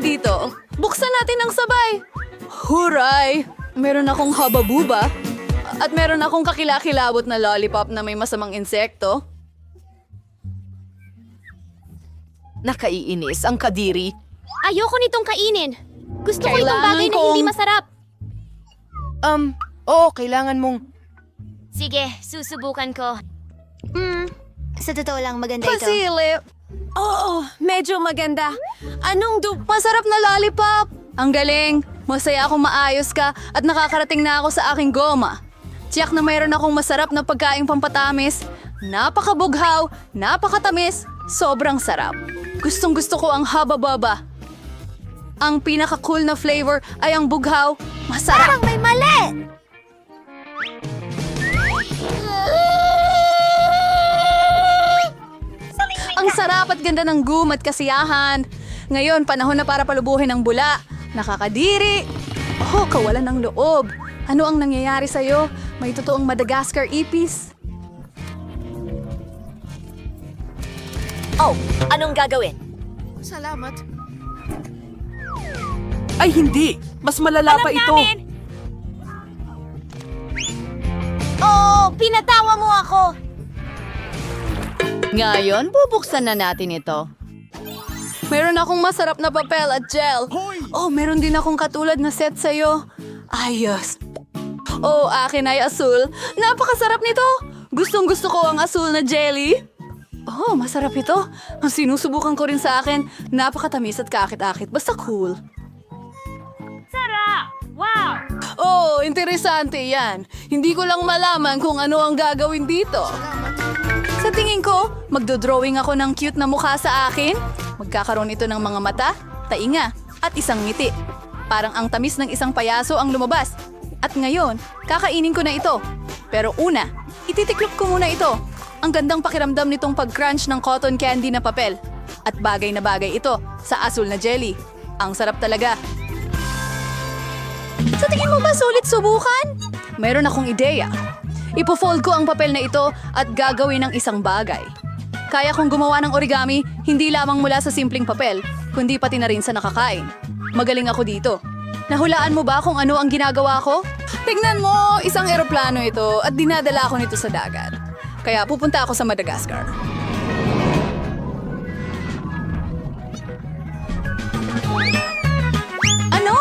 dito. Buksan natin ang sabay. Huray! Meron akong hababuba. At meron akong kakilakilabot na lollipop na may masamang insekto. Nakaiinis ang kadiri. Ayoko nitong kainin. Gusto ko itong Kailangan bagay na kong- hindi masarap. Oo, kailangan mong... Sige, susubukan ko. Sa totoo lang, maganda ito. Pasilip. Oo, medyo maganda. Masarap na lollipop. Ang galing. Masaya akong maayos ka at nakakarating na ako sa aking goma. Tiyak na mayroon akong masarap na pagkaing pampatamis. Napakabughaw, napakatamis, sobrang sarap. Gustong gusto ko ang haba-baba. Ang pinaka-cool na flavor ay ang bughaw. Masarap. Parang may mali! Ang sarap at ganda ng gum at kasiyahan. Ngayon, panahon na para palubuhin ang bula. Nakakadiri. Oh, kawalan ng loob. Ano ang nangyayari sa'yo? May totoong Madagascar ipis. Oh, anong gagawin? Salamat. Ay, hindi! Mas malala pa ito! Oh, pinatawa mo ako! Ngayon, bubuksan na natin ito. Meron akong masarap na papel at gel. Oh, meron din akong katulad na set sa'yo. Ayos. Oh, akin ay asul. Napakasarap nito. Gustong gusto ko ang asul na jelly. Oh, masarap ito. Ang sinusubukan ko rin sa akin. Napakatamis at kakit-akit. Basta cool. Oh, interesante yan. Hindi ko lang malaman kung ano ang gagawin dito. Sa tingin ko, magdodrawing ako ng cute na mukha sa akin. Magkakaroon ito ng mga mata, tainga, at isang ngiti. Parang ang tamis ng isang payaso ang lumabas. At ngayon, kakainin ko na ito. Pero una, ititiklop ko muna ito. Ang gandang pakiramdam nitong pag-crunch ng cotton candy na papel. At bagay na bagay ito sa asul na jelly. Ang sarap talaga. Sa tingin mo ba sulit subukan? Meron akong ideya. Ipo-fold ko ang papel na ito at gagawin ng isang bagay. Kaya kong gumawa ng origami hindi lamang mula sa simpleng papel, kundi pati na rin sa nakakain. Magaling ako dito. Nahulaan mo ba kung ano ang ginagawa ko? Tingnan mo, isang eroplano ito at dinadala ko nito sa dagat. Kaya pupunta ako sa Madagascar. Ano?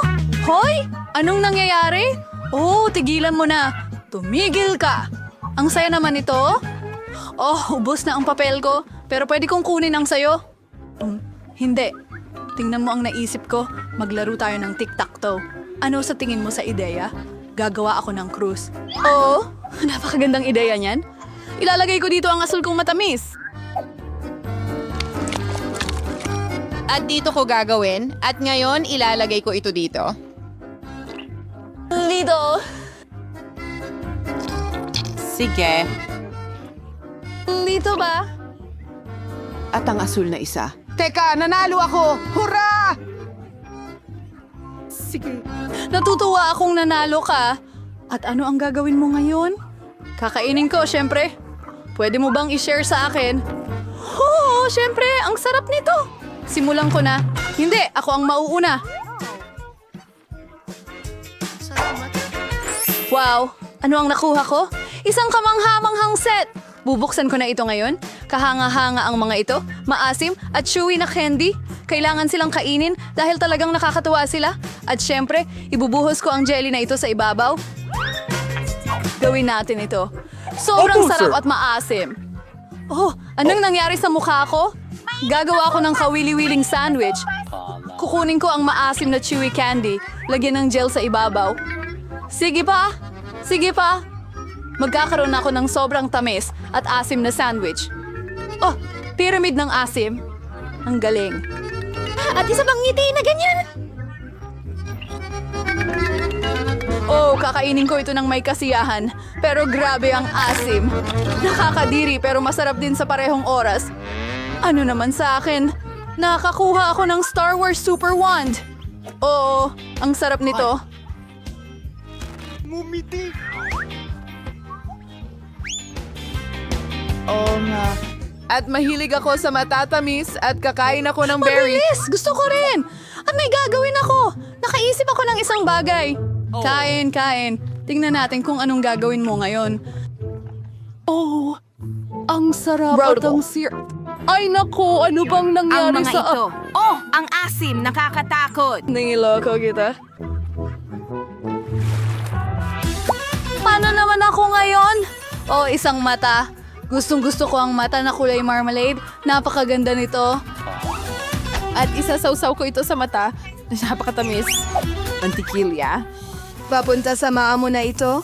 Hoy! Anong nangyayari? Oh, tigilan mo na. Tumigil ka. Ang saya naman ito. Oh, ubos na ang papel ko. Pero pwede kong kunin ang sayo. Hindi. Tingnan mo ang naisip ko. Maglaro tayo ng tic-tac-toe. Ano sa tingin mo sa ideya? Gagawa ako ng cruise. Oo, napakagandang ideya niyan. Ilalagay ko dito ang asul kong matamis. At dito ko gagawin. At ngayon, ilalagay ko ito dito. Dito. Sige. Dito ba? At ang asul na isa. Teka, nanalo ako! Hurra! Sige. Natutuwa akong nanalo ka. At ano ang gagawin mo ngayon? Kakainin ko, syempre. Pwede mo bang i-share sa akin? Oo, syempre. Ang sarap nito. Simulan ko na. Hindi, ako ang mauuna. Wow, ano ang nakuha ko? Isang kamangha-manghang set. Bubuksan ko na ito ngayon. Kahanga-hanga ang mga ito, maasim at chewy na candy. Kailangan silang kainin dahil talagang nakakatuwa sila. At syempre, ibubuhos ko ang jelly na ito sa ibabaw. Gawin natin ito. Sobrang sarap at maasim. Oh, anong nangyari sa mukha ko? Gagawa ko ng kawili-wiling sandwich. Kukunin ko ang maasim na chewy candy, lagyan ng gel sa ibabaw. Sige pa! Sige pa! Magkakaroon ako ng sobrang tamis at asim na sandwich. Oh, pyramid ng asim. Ang galing. At isa pang ngiti na ganyan! Oh, kakainin ko ito ng may kasiyahan. Pero grabe ang asim. Nakakadiri pero masarap din sa parehong oras. Ano naman sa akin? Nakakuha ako ng Star Wars Super Wand. Oo, ang sarap nito. Oo nga. At mahilig ako sa matatamis at kakain ako ng berries. Mabilis! Gusto ko rin! At may isang bagay. Kain. Tingnan natin kung anong gagawin mo ngayon. Oh, ang sarap at ang Ay nako, ano bang nangyari sa... Oh, ang asim, nakakatakot. Nangiloko kita. Paano naman ako ngayon? Oh, isang mata. Gustong-gusto ko ang mata na kulay marmalade. Napakaganda nito. At isasawsaw ko ito sa mata. Napakatamis. Mantikilya. Papunta sa maa mo na ito.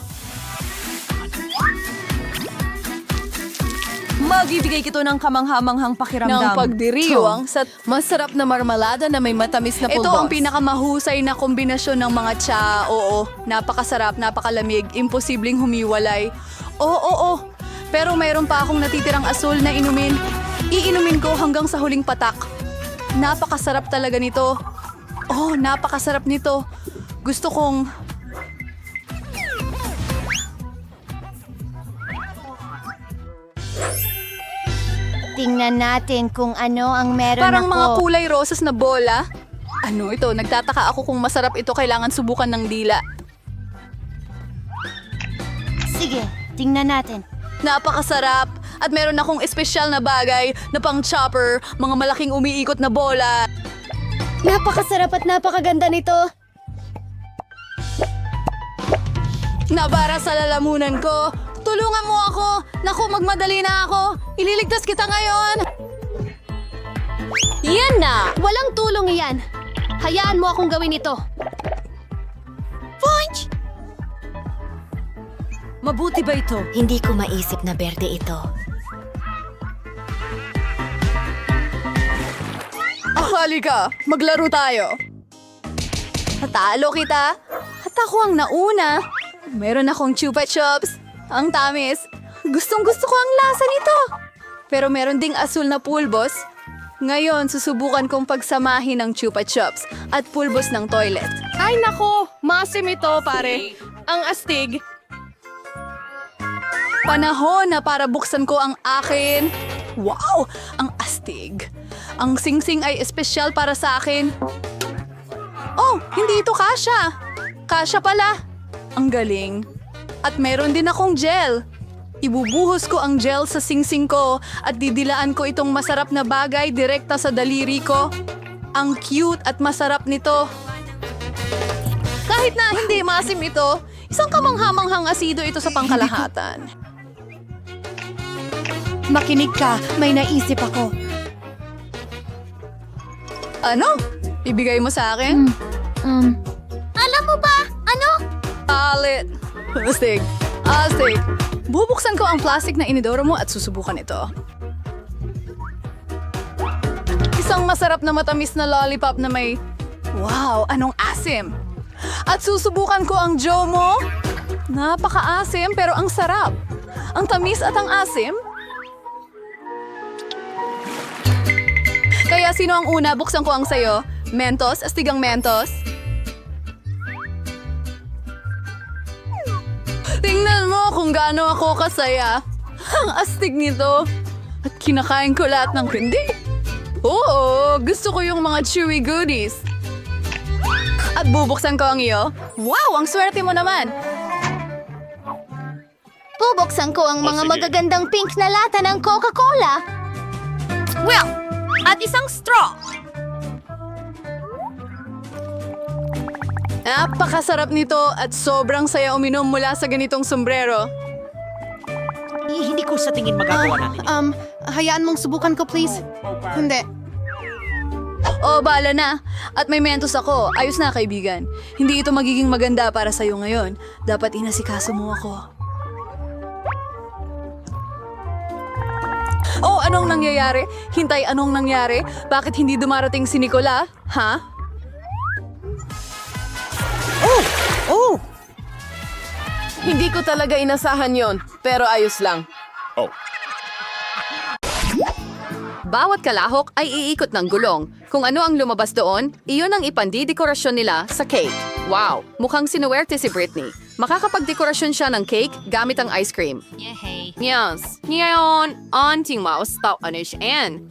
Magbibigay kito ng kamanghamanghang pakiramdam. Ng pagdiriwang sa... Masarap na marmalada na may matamis na pulbos. Ito ang pinakamahusay na kombinasyon ng mga tsa. Oo, napakasarap, napakalamig, imposibleng humiwalay. Oo. Pero mayroon pa akong natitirang asul na inumin. Iinumin ko hanggang sa huling patak. Napakasarap talaga nito. Oh, napakasarap nito. Gusto kong... Tingnan natin kung ano ang meron Parang ako. mga kulay rosas na bola. Ano ito? Nagtataka ako kung masarap ito. Kailangan subukan ng dila. Sige, tingnan natin. Napakasarap. At meron akong espesyal na bagay na pang chopper, mga malaking umiikot na bola. Napakasarap at napakaganda nito. Nabara sa lalamunan ko. Tulungan mo ako. Naku, magmadali na ako. Ililigtas kita ngayon. Yan na! Walang tulong iyan. Hayaan mo akong gawin ito. Punch! Mabuti ba ito? Hindi ko maisip na berde ito. Halika, maglaro tayo. Natalo kita. At ako ang nauna. Meron akong chupa chups. Ang tamis. Gustong-gusto ko ang lasa nito. Pero meron ding asul na pulbos. Ngayon, susubukan kong pagsamahin ang chupa chups at pulbos ng toilet. Ay nako, masim ito pare. Ang astig. Panahon na para buksan ko ang akin. Wow! Ang astig. Ang singsing ay espesyal para sa akin. Oh, hindi ito kasya. Kasya pala. Ang galing. At meron din akong gel. Ibubuhos ko ang gel sa singsing ko at didilaan ko itong masarap na bagay direkta sa daliri ko. Ang cute at masarap nito. Kahit na hindi maasim ito, isang kamanghamanghang asido ito sa pangkalahatan. Makinig ka, may naisip ako. Ano? Ibigay mo sa akin? Alam mo ba? Ano? Alit. Astig. Astig. Bubuksan ko ang plastic na inidoro mo at susubukan ito. Isang masarap na matamis na lollipop na may... Wow, anong asim! At susubukan ko ang Joe mo. Napaka-asim pero ang sarap. Ang tamis at ang asim. Kaya sino ang una? Buksan ko ang sayo. Mentos? Astigang Mentos? Tingnan mo kung gaano ako kasaya. Ang astig nito. At kinakain ko lahat ng candy. Oo, gusto ko yung mga chewy goodies. At bubuksan ko ang iyo. Wow, ang swerte mo naman. Bubuksan ko ang mga magagandang pink na lata ng Coca-Cola. Well, at isang straw. Napakasarap nito at sobrang saya uminom mula sa ganitong sombrero. Hindi ko sa tingin magagawa natin. Hayaan mong subukan ko please. Hindi. Oh, bala na. At may mentos ako. Ayos na, kaibigan. Hindi ito magiging maganda para sa'yo ngayon. Dapat inasikaso mo ako. Oh, anong nangyayari? Hintay, anong nangyari? Bakit hindi dumarating si Nicola? Ha? Oh! Hindi ko talaga inasahan yon, pero ayos lang. Bawat kalahok ay iikot ng gulong. Kung ano ang lumabas doon, iyon ang ipandidekorasyon nila sa cake. Wow, mukhang sinuwerte si Britney. Makakapagdekorasyon siya ng cake gamit ang ice cream. Yes. Ngayon, aunting mouse, tao ano siya. 100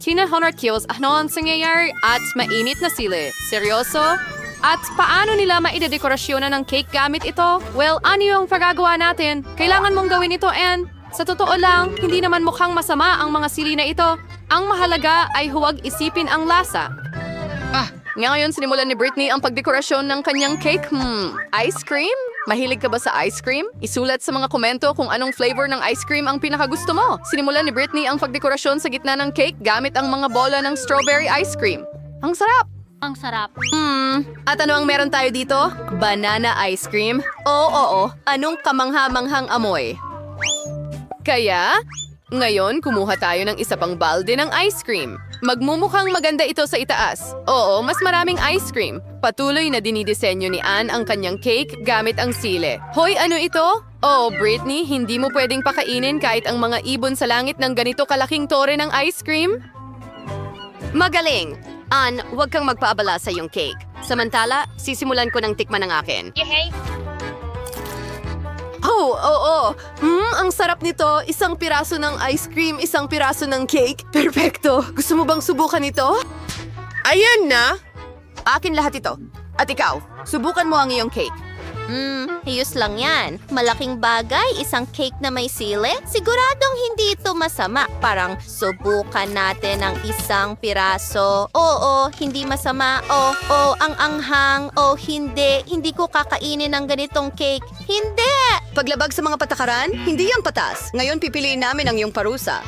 kilos ano ang nangyayari at mainit na sili. Seryoso? At paano nila maidedekorasyonan ng cake gamit ito? Well, ano yung pagagawa natin? Kailangan mong gawin ito, Anne. Sa totoo lang, hindi naman mukhang masama ang mga sili na ito. Ang mahalaga ay huwag isipin ang lasa. Ngayon sinimulan ni Britney ang pagdekorasyon ng kanyang cake. Ice cream? Mahilig ka ba sa ice cream? Isulat sa mga komento kung anong flavor ng ice cream ang pinakagusto mo. Sinimulan ni Britney ang pagdekorasyon sa gitna ng cake gamit ang mga bola ng strawberry ice cream. Ang sarap! Ang sarap. At ano ang meron tayo dito? Banana ice cream? Oo. Anong kamangha-manghang amoy? Kaya, ngayon kumuha tayo ng isa pang balde ng ice cream. Magmumukhang maganda ito sa itaas. Oo, mas maraming ice cream. Patuloy na dinidisenyo ni Anne ang kanyang cake gamit ang sile. Hoy, ano ito? Oh, Britney, hindi mo pwedeng pakainin kahit ang mga ibon sa langit ng ganito kalaking tore ng ice cream? Magaling! Ann, huwag kang magpaabala sa iyong cake. Samantala, sisimulan ko ng tikman ng akin. Oo. Ang sarap nito. Isang piraso ng ice cream, isang piraso ng cake. Perfecto. Gusto mo bang subukan ito? Ayan na! Akin lahat ito. At ikaw, subukan mo ang iyong cake. Hiyos lang yan. Malaking bagay, isang cake na may sili. Siguradong hindi ito masama. Parang subukan natin ang isang piraso. Oo, hindi masama. Oo, ang anghang. Oo, hindi. Hindi ko kakainin ang ganitong cake. Hindi! Paglabag sa mga patakaran, hindi yan patas. Ngayon pipiliin namin ang iyong parusa.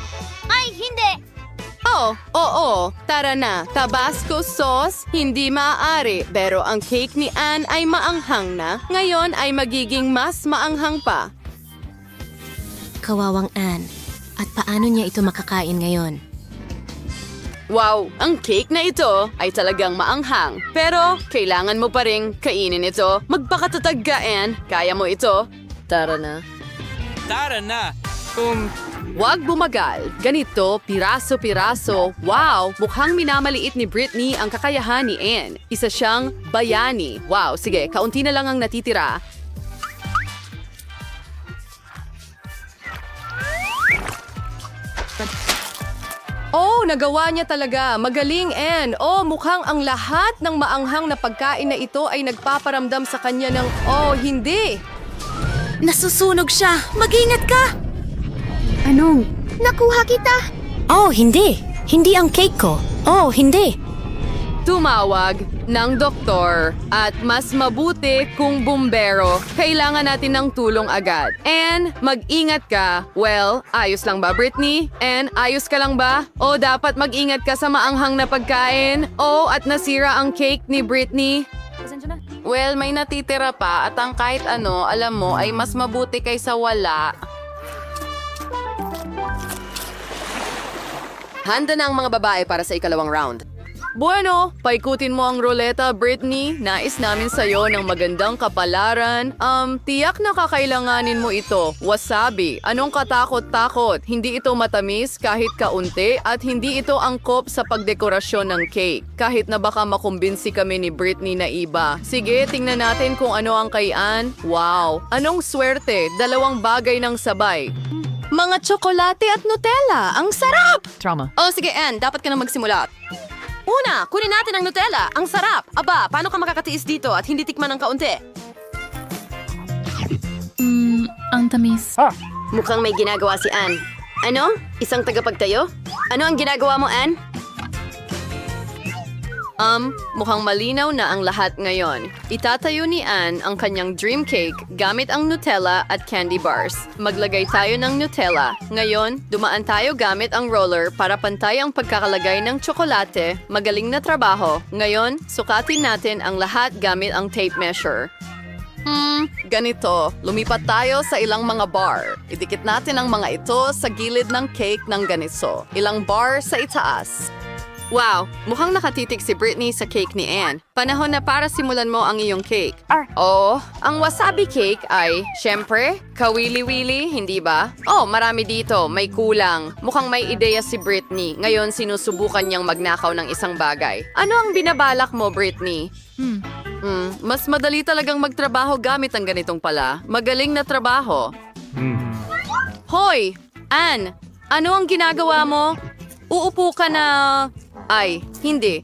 Ay, hindi! Oo. Tara na. Tabasco sauce, hindi maaari. Pero ang cake ni Anne ay maanghang na. Ngayon ay magiging mas maanghang pa. Kawawang Anne. At paano niya ito makakain ngayon? Wow, ang cake na ito ay talagang maanghang. Pero kailangan mo pa ring kainin ito. Magpakatatag ka, Anne. Kaya mo ito. Tara na. Huwag bumagal. Ganito, piraso-piraso. Wow, mukhang minamaliit ni Britney ang kakayahan ni Anne. Isa siyang bayani. Wow, sige, kaunti na lang ang natitira. Oh, nagawa niya talaga. Magaling, Anne. Oh, mukhang ang lahat ng maanghang na pagkain na ito ay nagpaparamdam sa kanya ng, oh, hindi. Nasusunog siya! Mag-ingat ka! Nakuha kita! Oh, hindi! Hindi ang cake ko! Oh, hindi! Tumawag ng doktor at mas mabuti kung bumbero. Kailangan natin ng tulong agad. And mag-ingat ka. Well, ayos lang ba, Britney? And ayos ka lang ba? O dapat mag-ingat ka sa maanghang na pagkain? O at nasira ang cake ni Britney? Well, may natitira pa at ang kahit ano, alam mo, ay mas mabuti kaysa wala. Handa na ang mga babae para sa ikalawang round. Bueno, paikutin mo ang ruleta, Britney. Nais namin sa'yo ng magandang kapalaran. Tiyak na kakailanganin mo ito. Wasabi. Anong katakot-takot? Hindi ito matamis kahit kaunti at hindi ito angkop sa pagdekorasyon ng cake. Kahit na baka makumbinsi kami ni Britney na iba. Sige, tingnan natin kung ano ang kay Anne. Wow! Anong swerte? Dalawang bagay ng sabay. Mga tsokolate at Nutella. Ang sarap! Oh, sige Ann, dapat ka na magsimula. Una, kunin natin ang Nutella. Ang sarap! Aba, paano ka makakatiis dito at hindi tikman ng kaunti? Ang tamis. Mukhang may ginagawa si Ann. Ano? Isang tagapagtayo? Ano ang ginagawa mo, Ann? Mukhang malinaw na ang lahat ngayon. Itatayo ni Anne ang kanyang dream cake gamit ang Nutella at candy bars. Maglagay tayo ng Nutella. Ngayon, dumaan tayo gamit ang roller para pantay ang pagkakalagay ng tsokolate. Magaling na trabaho. Ngayon, sukatin natin ang lahat gamit ang tape measure. Ganito. Lumipat tayo sa ilang mga bar. Idikit natin ang mga ito sa gilid ng cake ng ganito. Ilang bar sa itaas. Wow, mukhang nakatitik si Britney sa cake ni Anne. Panahon na para simulan mo ang iyong cake. Oh, ang wasabi cake ay, syempre, kawili-wili, hindi ba? Oh, marami dito, may kulang. Mukhang may ideya si Britney. Ngayon sinusubukan niyang magnakaw ng isang bagay. Ano ang binabalak mo, Britney? Mas madali talagang magtrabaho gamit ang ganitong pala. Magaling na trabaho. Hoy, Anne, ano ang ginagawa mo? Uupo ka na... Ay, hindi.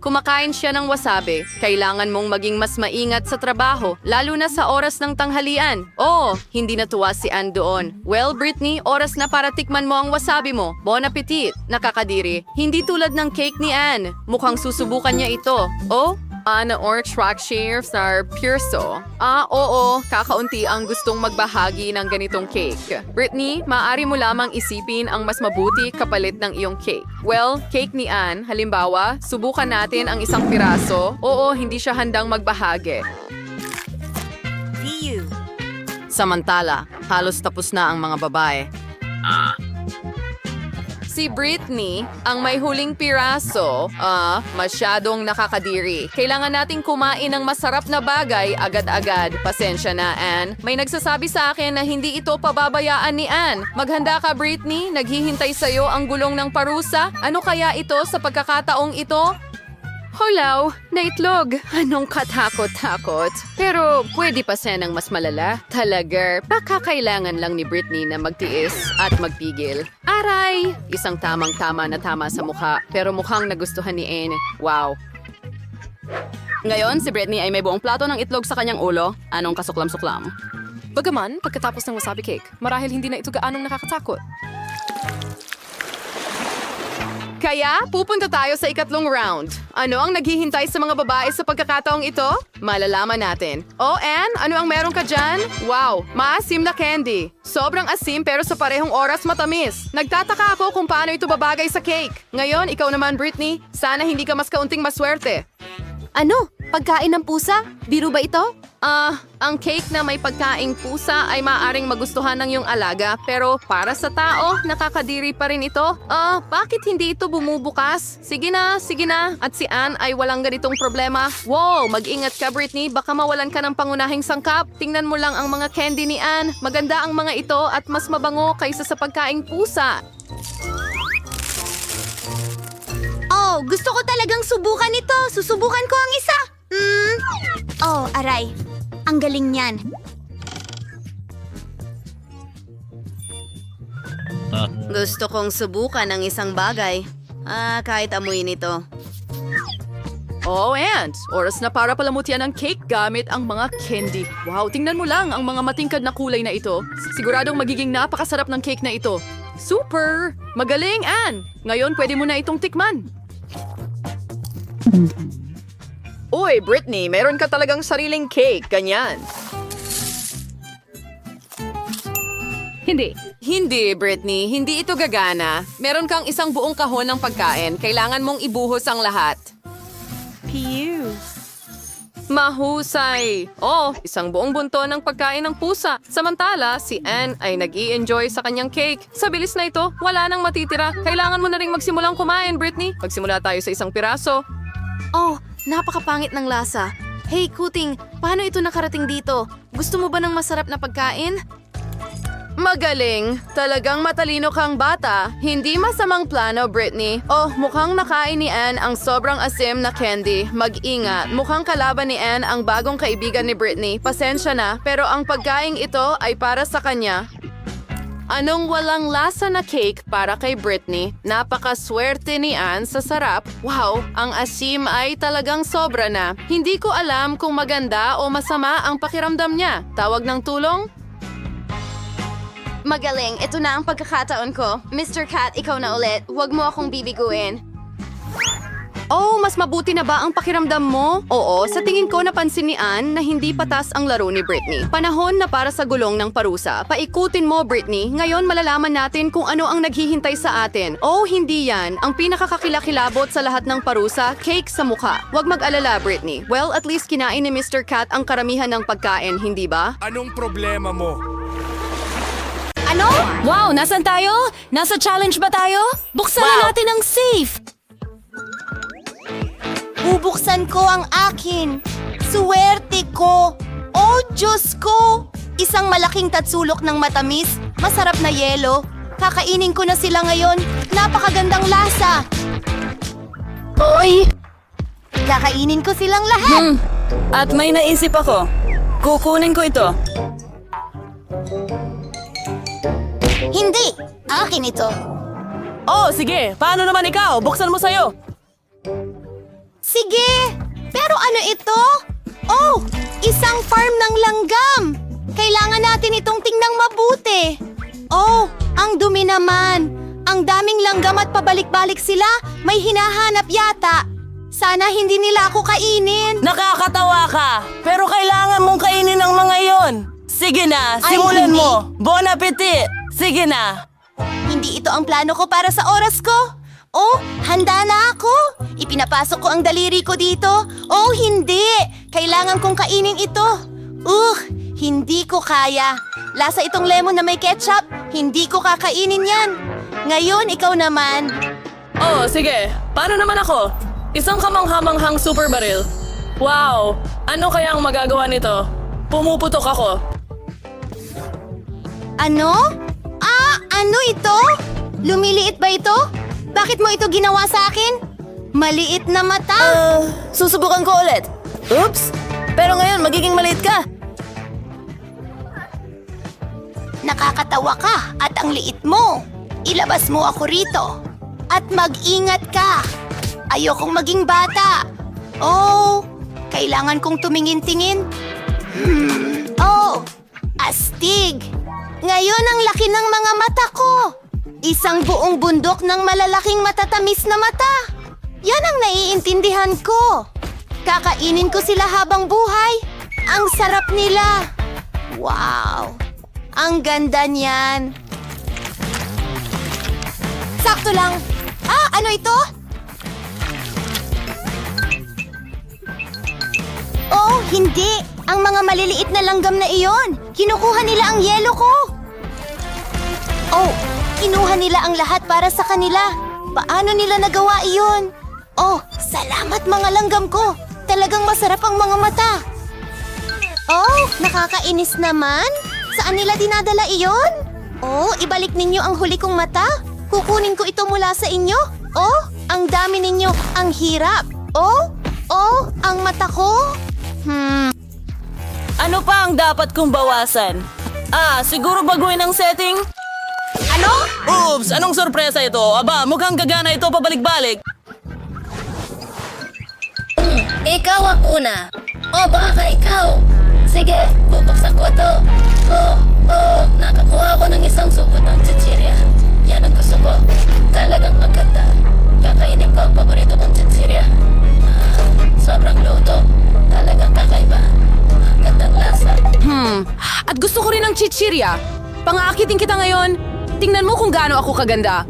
Kumakain siya ng wasabi. Kailangan mong maging mas maingat sa trabaho, lalo na sa oras ng tanghalian. Oh, hindi natuwa si Ann doon. Well, Britney, oras na para tikman mo ang wasabi mo. Bon appetit. Nakakadiri. Hindi tulad ng cake ni Ann. Mukhang susubukan niya ito. Oh, Anna or track shares are purso. Oo, kakaunti ang gustong magbahagi ng ganitong cake. Britney, maaari mo lamang isipin ang mas mabuti kapalit ng iyong cake. Well, cake ni Ann, halimbawa, subukan natin ang isang piraso. Oo, hindi siya handang magbahagi. Samantala, halos tapos na ang mga babae. Si Britney, ang may huling piraso, masyadong nakakadiri. Kailangan nating kumain ng masarap na bagay agad-agad. Pasensya na, Ann. May nagsasabi sa akin na hindi ito pababayaan ni Ann. Maghanda ka, Britney. Naghihintay sa'yo ang gulong ng parusa. Ano kaya ito sa pagkakataong ito? Hulaw, na itlog. Anong katakot-takot. Pero pwede pa sanang mas malala. Talaga, baka kailangan lang ni Britney na magtiis at magpigil. Aray! Isang tamang-tama na tama sa mukha, pero mukhang nagustuhan ni Anne. Wow. Ngayon, si Britney ay may buong plato ng itlog sa kanyang ulo. Anong kasuklam-suklam? Bagaman, pagkatapos ng wasabi cake, marahil hindi na ito gaanong nakakatakot. Kaya, pupunta tayo sa ikatlong round. Ano ang naghihintay sa mga babae sa pagkakataong ito? Malalaman natin. Oh, Ann, ano ang meron ka dyan? Wow, maasim na candy. Sobrang asim pero sa parehong oras matamis. Nagtataka ako kung paano ito babagay sa cake. Ngayon, ikaw naman, Britney, sana hindi ka mas kaunting maswerte. Ano? Pagkain ng pusa? Biro ba ito? Ang cake na may pagkaing pusa ay maaring magustuhan ng iyong alaga, pero para sa tao, nakakadiri pa rin ito. Bakit hindi ito bumubukas? Sige na. At si Ann ay walang ganitong problema. Wow, mag-ingat ka, Britney. Baka mawalan ka ng pangunahing sangkap. Tingnan mo lang ang mga candy ni Ann. Maganda ang mga ito at mas mabango kaysa sa pagkaing pusa. Oh, gusto ko talagang subukan ito. Susubukan ko ang isa. Oh, aray. Ang galing niyan. Gusto kong subukan ang isang bagay. Kahit amuyin ito. Oh, and oras na para palamutian ang cake gamit ang mga candy. Wow, tingnan mo lang ang mga matingkad na kulay na ito. Siguradong magiging napakasarap ng cake na ito. Super! Magaling, Ann! Ngayon, pwede mo na itong tikman. Uy, Britney, meron ka talagang sariling cake, ganyan. Hindi, Britney. Hindi ito gagana. Meron kang isang buong kahon ng pagkain. Kailangan mong ibuhos ang lahat. Mahusay! Oh, isang buong bunto ng pagkain ng pusa. Samantala, si Ann ay nag-i-enjoy sa kanyang cake. Sa bilis na ito, wala nang matitira. Kailangan mo na rin magsimulang kumain, Britney. Magsimula tayo sa isang piraso. Oh, napakapangit ng lasa. Hey, Kuting, paano ito nakarating dito? Gusto mo ba ng masarap na pagkain? Magaling. Talagang matalino kang bata. Hindi masamang plano, Britney. Oh, mukhang nakain ni Ann ang sobrang asim na candy. Mag-ingat. Mukhang kalaban ni Ann ang bagong kaibigan ni Britney. Pasensya na, pero ang pagkaing ito ay para sa kanya. Anong walang lasa na cake para kay Britney? Napakaswerte ni Ann sa sarap. Wow, ang asim ay talagang sobra na. Hindi ko alam kung maganda o masama ang pakiramdam niya. Tawag ng tulong? Magaling, ito na ang pagkakataon ko. Mr. Cat, ikaw na ulit. Huwag mo akong bibiguin. Oh, mas mabuti na ba ang pakiramdam mo? Oo, sa tingin ko napansin ni Ann na hindi patas ang laro ni Britney. Panahon na para sa gulong ng parusa. Paikutin mo, Britney. Ngayon malalaman natin kung ano ang naghihintay sa atin. Oh, hindi yan. Ang pinakakakilakilabot sa lahat ng parusa, cake sa mukha. Huwag mag-alala, Britney. Well, at least kinain ni Mr. Cat ang karamihan ng pagkain, hindi ba? Anong problema mo? Ano? Wow, nasan tayo? Nasa challenge ba tayo? Buksan na natin ang safe! Bubuksan ko ang akin. Suwerte ko. Oh, Diyos ko! Isang malaking tatsulok ng matamis, masarap na yelo. Kakainin ko na sila ngayon. Napakagandang lasa. Hoy! Kakainin ko silang lahat. At may naisip ako. Kukunin ko ito. Hindi! Akin ito. Oh, sige. Paano naman ikaw? Buksan mo sa'yo. Sige! Pero ano ito? Oh, isang farm ng langgam! Kailangan natin itong tingnan mabuti. Oh, ang dumi naman. Ang daming langgam at pabalik-balik sila. May hinahanap yata. Sana hindi nila ako kainin. Nakakatawa ka. Pero kailangan mong kainin ang mga yon. Sige na, Ay, simulan hindi. mo. Bon appetit. Sige na. Hindi ito ang plano ko para sa oras ko. Oh, handa na ako. Ipinapasok ko ang daliri ko dito. Oh, hindi. Kailangan kong kainin ito. Hindi ko kaya. Lasa itong lemon na may ketchup. Hindi ko kakainin yan. Ngayon, ikaw naman. Oh, sige. Paano naman ako? Isang kamanghamanghang super baril. Wow! Ano kaya ang magagawa nito? Pumuputok ako. Ano? Ano ito? Lumiliit ba ito? Bakit mo ito ginawa sa akin? Maliit na mata. Susubukan ko ulit. Oops! Pero ngayon, magiging maliit ka. Nakakatawa ka at ang liit mo. Ilabas mo ako rito. At mag-ingat ka. Ayokong maging bata. Oh, kailangan kong tumingin-tingin. Oh, astig. Ngayon ang laki ng mga mata ko. Isang buong bundok ng malalaking matatamis na mata. Yan ang naiintindihan ko. Kakainin ko sila habang buhay. Ang sarap nila. Wow. Ang ganda niyan. Sakto lang. Ano ito? Oh, hindi. Ang mga maliliit na langgam na iyon. Kinukuha nila ang yelo ko. Oh, kinuha nila ang lahat para sa kanila. Paano nila nagawa iyon? Oh, salamat mga langgam ko. Talagang masarap ang mga mata. Oh, nakakainis naman. Saan nila dinadala iyon? Oh, ibalik ninyo ang huli kong mata. Kukunin ko ito mula sa inyo. Oh, ang dami ninyo. Ang hirap. Oh, ang mata ko. Ano pa ang dapat kong bawasan? Siguro baguhin ang setting? Ano? Oops! Anong sorpresa ito? Aba, mukhang gagana ito pabalik-balik. Ikaw ang una. O baka ikaw. Sige, bubuksan ko ito. Nakakuha ko ng isang subo ng chichirya. Yan ang gusto ko. Talagang maganda. Kakainin ko ang paborito kong chichirya. Sobrang luto. Talagang kakaiba. Ang gandang lasa. At gusto ko rin ng chichirya. Pang-aakitin kita ngayon. Tingnan mo kung gaano ako kaganda.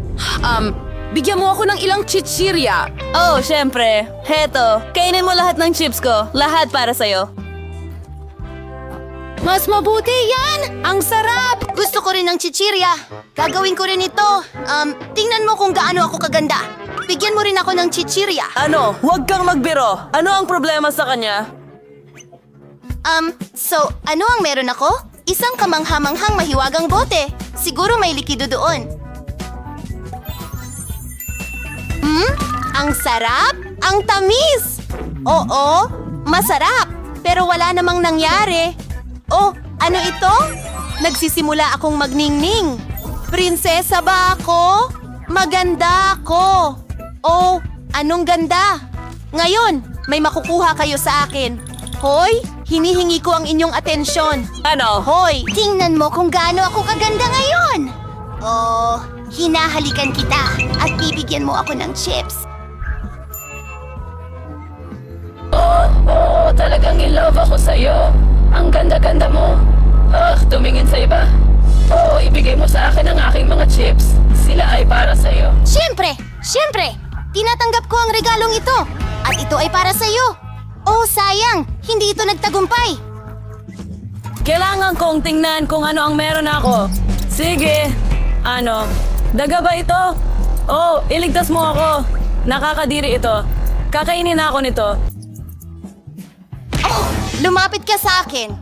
Bigyan mo ako ng ilang chichirya. Oh, syempre. Heto, kainin mo lahat ng chips ko. Lahat para sa'yo. Mas mabuti yan! Ang sarap! Gusto ko rin ng chichirya. Gagawin ko rin ito. Tingnan mo kung gaano ako kaganda. Bigyan mo rin ako ng chichirya. Ano? Huwag kang magbiro. Ano ang problema sa kanya? So, ano ang meron ako? Isang kamanghamanghang mahiwagang bote. Siguro may likido doon. Ang sarap! Ang tamis! Oo, masarap. Pero wala namang nangyari. Oh, ano ito? Nagsisimula akong magningning. Prinsesa ba ako? Maganda ako. Oh, anong ganda? Ngayon, may makukuha kayo sa akin. Hoy, hinihingi ko ang inyong atensyon. Ano? Hoy, tingnan mo kung gaano ako kaganda ngayon. Oh, hinahalikan kita at bibigyan mo ako ng chips. Talagang in love ako sa'yo. Ang ganda-ganda mo. Tumingin sa iba. Ibigay mo sa akin ang aking mga chips. Sila ay para sa'yo. Siyempre! Tinatanggap ko ang regalong ito. At ito ay para sa'yo. Oh, sayang! Hindi ito nagtagumpay. Kailangan kong tingnan kung ano ang meron ako. Sige. Ano? Daga ba ito? Oh, iligtas mo ako. Nakakadiri ito. Kakainin ako nito. Lumapit ka sa akin.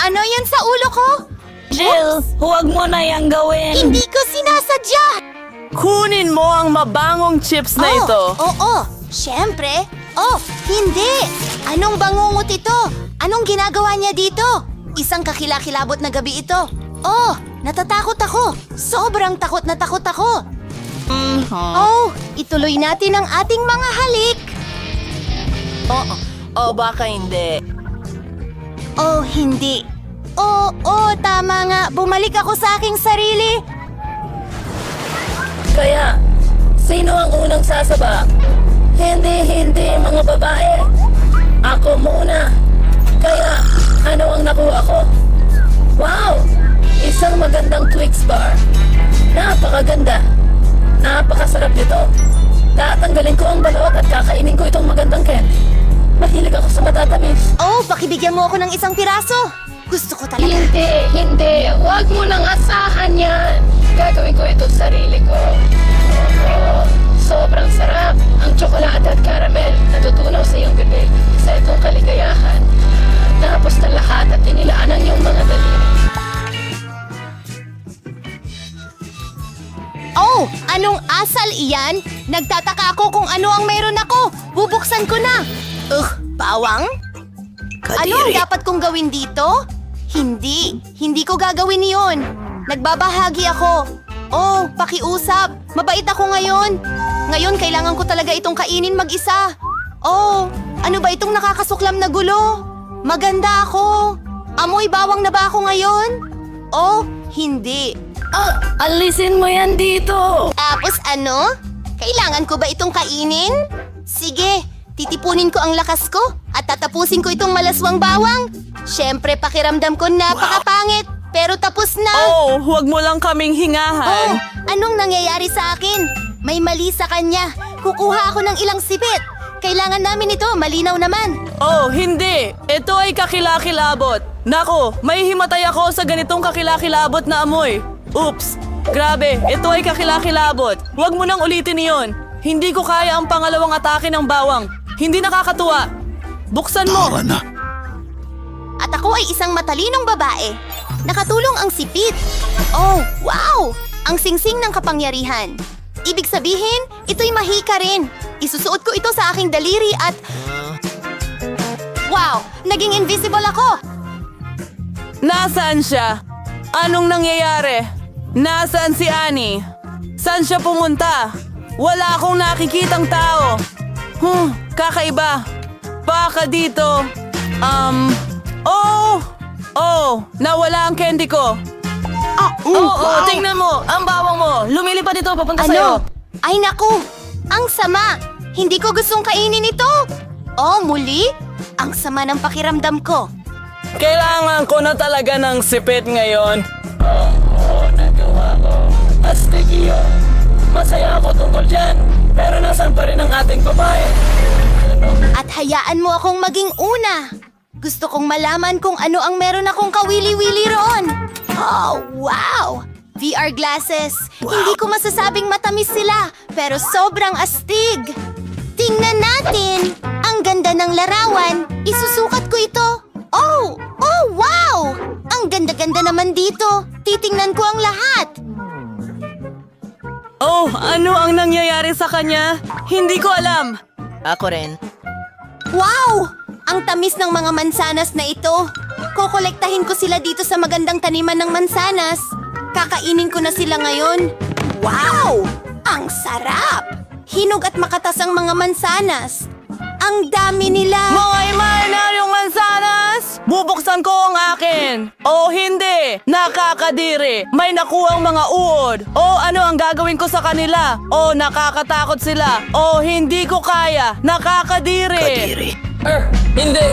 Ano yan sa ulo ko? Jill, huwag mo na yang gawin. Hindi ko sinasadya! Kunin mo ang mabangong chips na ito. Oo, siyempre. Oh, hindi! Anong bangungot ito? Anong ginagawa niya dito? Isang kakilakilabot na gabi ito. Oh, natatakot ako. Sobrang takot na takot ako. Oh, ituloy natin ang ating mga halik. Baka hindi. Oh, hindi. Tama nga. Bumalik ako sa aking sarili. Kaya, sino ang unang sasaba? Hindi, mga babae. Ako muna. Kaya, ano ang nakuha ko? Wow! Isang magandang Twix bar. Napakaganda. Napakasarap nito. Tatanggalin ko ang balot at kakainin ko itong magandang candy. Mahilig ako sa matatamis. Oh, pakibigyan mo ako ng isang piraso. Gusto ko talaga. Hindi. Huwag mo nang asahan yan. Gagawin ko ito sa sarili ko. Sobrang sarap. Ang tsokolate at caramel natutunaw sa iyong bibig. Sa itong kaligayahan. Tapos na lahat at inilaan ang iyong mga daliri. Oh, anong asal iyan? Nagtataka ako kung ano ang meron ako. Bubuksan ko na. Bawang? Ano ang dapat kong gawin dito? Hindi ko gagawin iyon. Nagbabahagi ako. Oh, pakiusap. Mabait ako ngayon. Ngayon, kailangan ko talaga itong kainin mag-isa. Oh, ano ba itong nakakasuklam na gulo? Maganda ako. Amoy bawang na ba ako ngayon? Oh, hindi. Alisin mo yan dito! Tapos ano? Kailangan ko ba itong kainin? Sige, titipunin ko ang lakas ko at tatapusin ko itong malaswang bawang. Siyempre, pakiramdam ko napakapangit, pero tapos na. Huwag mo lang kaming hingahan. Anong nangyayari sa akin? May mali sa kanya. Kukuha ako ng ilang sipit. Kailangan namin ito, malinaw naman. Hindi! Ito ay kakilakilabot. Nako, may himatay ako sa ganitong kakilakilabot na amoy. Oops! Grabe, ito ay kakilakilabot. Huwag mo nang ulitin iyon. Hindi ko kaya ang pangalawang atake ng bawang. Hindi nakakatuwa. Buksan mo! At ako ay isang matalinong babae. Nakatulong ang sipit. Oh, wow! Ang singsing ng kapangyarihan. Ibig sabihin, ito'y mahika rin. Isusuot ko ito sa aking daliri at... Wow! Naging invisible ako! Nasaan siya? Anong nangyayari? Nasaan si Annie? Saan siya pumunta? Wala akong nakikitang tao. Kakaiba. Baka dito. Nawala ang candy ko. Tingnan mo. Ang bawang mo. Lumilipad ito papunta sa'yo. Ay naku! Ang sama! Hindi ko gustong kainin ito! Oh, muli? Ang sama ng pakiramdam ko. Kailangan ko na talaga ng sipit ngayon. Nagawa ko. Astig yun. Masaya ako tungkol dyan. Pero nasan pa rin ang ating babae? At hayaan mo akong maging una. Gusto kong malaman kung ano ang meron akong kawili-wili roon. Oh, wow! VR glasses. Hindi ko masasabing matamis sila, pero sobrang astig. Tingnan natin. Ang ganda ng larawan. Isusukat ko ito. Oh, wow! Ang ganda-ganda naman dito. Titingnan ko ang lahat. Ano ang nangyayari sa kanya? Hindi ko alam. Ako rin. Wow! Ang tamis ng mga mansanas na ito. Kokolektahin ko sila dito sa magandang taniman ng mansanas. Kakainin ko na sila ngayon. Wow! Ang sarap! Hinog at makatas ang mga mansanas. Ang dami nila. Mga imaginaryong mansanas! Bubuksan ko ang akin! Hindi! Nakakadiri! May nakuhang mga uod! Ano ang gagawin ko sa kanila? Nakakatakot sila! Hindi ko kaya! Nakakadiri! Hindi!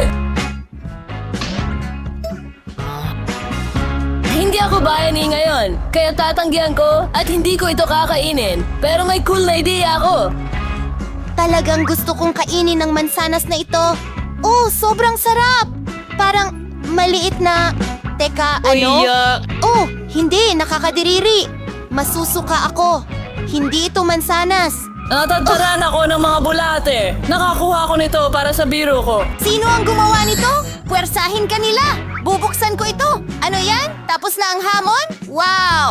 Hindi ako bayani ngayon, kaya tatanggihan ko at hindi ko ito kakainin. Pero may cool na idea ako. Talagang gusto kong kainin ng mansanas na ito. Sobrang sarap! Parang maliit na... Teka, ano? Hindi, nakakadiriri. Masusuka ako. Hindi ito mansanas. Natatsaran ako ng mga bulate. Nakakuha ko nito para sa biro ko. Sino ang gumawa nito? Puwersahin ka nila. Bubuksan ko ito. Ano yan? Tapos na ang hamon? Wow!